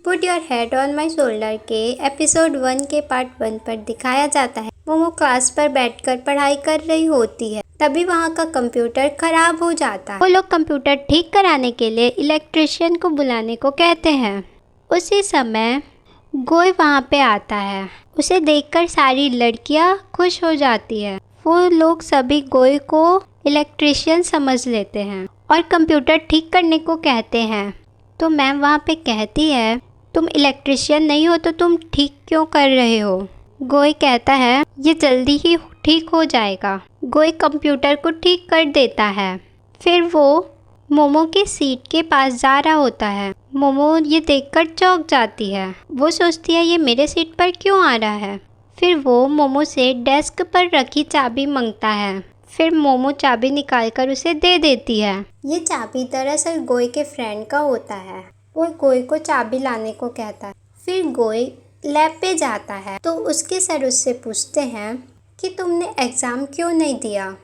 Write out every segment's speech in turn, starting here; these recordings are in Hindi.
Put your head on my shoulder के एपिसोड 1 के पार्ट 1 पर दिखाया जाता है। मोमो क्लास पर बैठकर पढ़ाई कर रही होती है, तभी वहाँ का कंप्यूटर खराब हो जाता है। वो लोग कंप्यूटर ठीक कराने के लिए इलेक्ट्रिशियन को बुलाने को कहते हैं। उसी समय गोई वहाँ पे आता है। उसे देखकर सारी लड़कियाँ खुश हो जाती है। वो लोग सभी गोई को इलेक्ट्रिशियन समझ लेते हैं और कंप्यूटर ठीक करने को कहते हैं। तो मैम वहाँ पे कहती है, तुम इलेक्ट्रिशियन नहीं हो तो तुम ठीक क्यों कर रहे हो? गोई कहता है, ये जल्दी ही ठीक हो जाएगा। गोई कंप्यूटर को ठीक कर देता है। फिर वो मोमो की सीट के पास जा रहा होता है। मोमो ये देखकर चौंक जाती है। वो सोचती है ये मेरे सीट पर क्यों आ रहा है। फिर वो मोमो से डेस्क पर रखी चाबी मांगता है। फिर मोमो चाबी निकालकर उसे दे देती है। ये चाबी दरअसल गोई के फ्रेंड का होता है। वो गोई को चाबी लाने को कहता है। फिर गोई लैब पे जाता है तो उसके सर उससे पूछते हैं कि तुमने एग्ज़ाम क्यों नहीं दिया।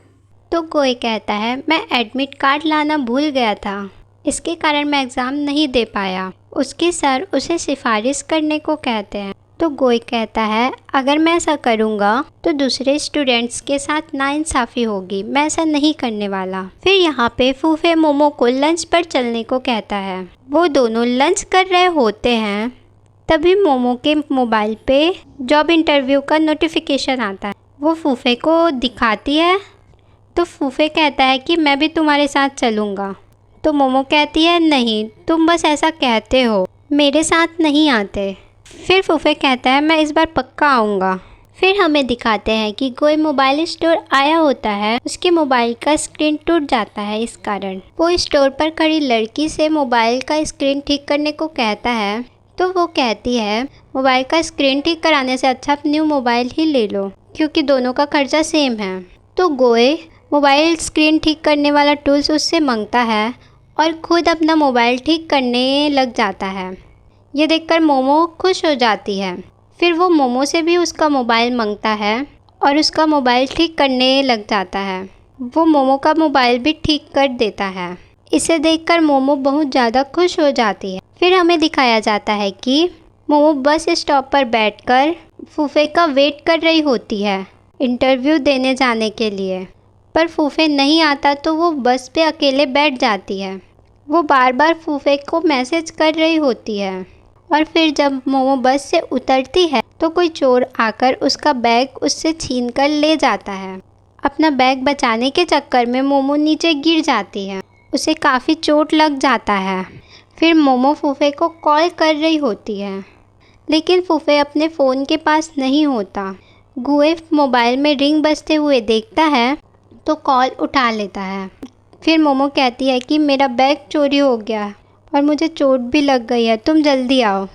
तो गोई कहता है, मैं एडमिट कार्ड लाना भूल गया था, इसके कारण मैं एग्ज़ाम नहीं दे पाया। उसके सर उसे सिफारिश करने को कहते हैं। तो गोई कहता है, अगर मैं ऐसा करूँगा तो दूसरे स्टूडेंट्स के साथ नाइंसाफ़ी होगी, मैं ऐसा नहीं करने वाला। फिर यहाँ पे फूफे मोमो को लंच पर चलने को कहता है। वो दोनों लंच कर रहे होते हैं, तभी मोमो के मोबाइल पे जॉब इंटरव्यू का नोटिफिकेशन आता है। वो फूफे को दिखाती है तो फूफे कहता है कि मैं भी तुम्हारे साथ चलूँगा। तो मोमो कहती है, नहीं, तुम बस ऐसा कहते हो, मेरे साथ नहीं आते। फिर फूफे कहता है, मैं इस बार पक्का आऊँगा। फिर हमें दिखाते हैं कि कोई मोबाइल स्टोर आया होता है। उसके मोबाइल का स्क्रीन टूट जाता है, इस कारण वो स्टोर पर खड़ी लड़की से मोबाइल का स्क्रीन ठीक करने को कहता है। तो वो कहती है, मोबाइल का स्क्रीन ठीक कराने से अच्छा न्यू मोबाइल ही ले लो, क्योंकि दोनों का खर्चा सेम है। तो गोए मोबाइल स्क्रीन ठीक करने वाला टूल्स उससे मांगता है और खुद अपना मोबाइल ठीक करने लग जाता है। ये देखकर मोमो खुश हो जाती है। फिर वो मोमो से भी उसका मोबाइल मांगता है और उसका मोबाइल ठीक करने लग जाता है। वो मोमो का मोबाइल भी ठीक कर देता है। इसे देखकर मोमो बहुत ज़्यादा खुश हो जाती है। फिर हमें दिखाया जाता है कि मोमो बस स्टॉप पर बैठकर फूफे का वेट कर रही होती है इंटरव्यू देने जाने के लिए, पर फूफे नहीं आता तो वो बस पे अकेले बैठ जाती है। वो बार बार फूफे को मैसेज कर रही होती है और फिर जब मोमो बस से उतरती है तो कोई चोर आकर उसका बैग उससे छीन कर ले जाता है। अपना बैग बचाने के चक्कर में मोमो नीचे गिर जाती है। उसे काफ़ी चोट लग जाता है। फिर मोमो फूफे को कॉल कर रही होती है, लेकिन फूफे अपने फ़ोन के पास नहीं होता। गुए मोबाइल में रिंग बजते हुए देखता है तो कॉल उठा लेता है। फिर मोमो कहती है कि मेरा बैग चोरी हो गया और मुझे चोट भी लग गई है, तुम जल्दी आओ।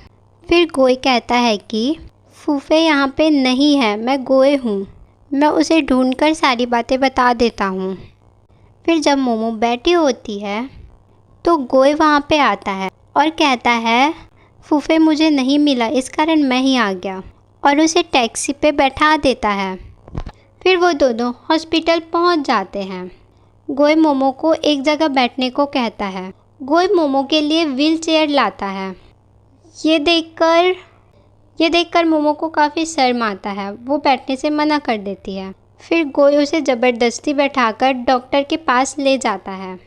फिर गोई कहता है कि फूफे यहाँ पे नहीं है, मैं गोए हूँ, मैं उसे ढूंढकर सारी बातें बता देता हूँ। फिर जब मोमो बैठी होती है तो गोई वहाँ पे आता है और कहता है, फूफे मुझे नहीं मिला, इस कारण मैं ही आ गया, और उसे टैक्सी पे बैठा देता है। फिर वो दोनों हॉस्पिटल पहुँच जाते हैं। गोई मोमो को एक जगह बैठने को कहता है। गोई मोमो के लिए व्हील चेयर लाता है। ये देखकर मोमो को काफ़ी शर्म आता है। वो बैठने से मना कर देती है। फिर गोई उसे ज़बरदस्ती बैठाकर डॉक्टर के पास ले जाता है।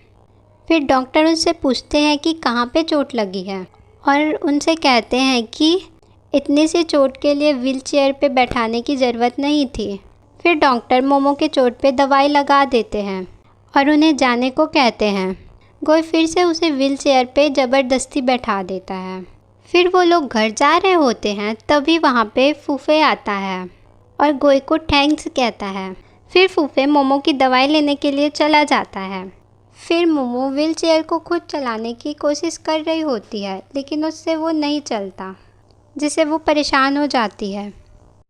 फिर डॉक्टर उनसे पूछते हैं कि कहाँ पे चोट लगी है और उनसे कहते हैं कि इतनी सी चोट के लिए व्हील चेयर पे बैठाने की ज़रूरत नहीं थी। फिर डॉक्टर मोमो के चोट पे दवाई लगा देते हैं और उन्हें जाने को कहते हैं। गोई फिर से उसे व्हील चेयर पे ज़बरदस्ती बैठा देता है। फिर वो लोग घर जा रहे होते हैं, तभी वहाँ पे फूफे आता है और गोई को थैंक्स कहता है। फिर फूफे मोमो की दवाई लेने के लिए चला जाता है। फिर मोमो व्हील चेयर को खुद चलाने की कोशिश कर रही होती है, लेकिन उससे वो नहीं चलता, जिससे वो परेशान हो जाती है।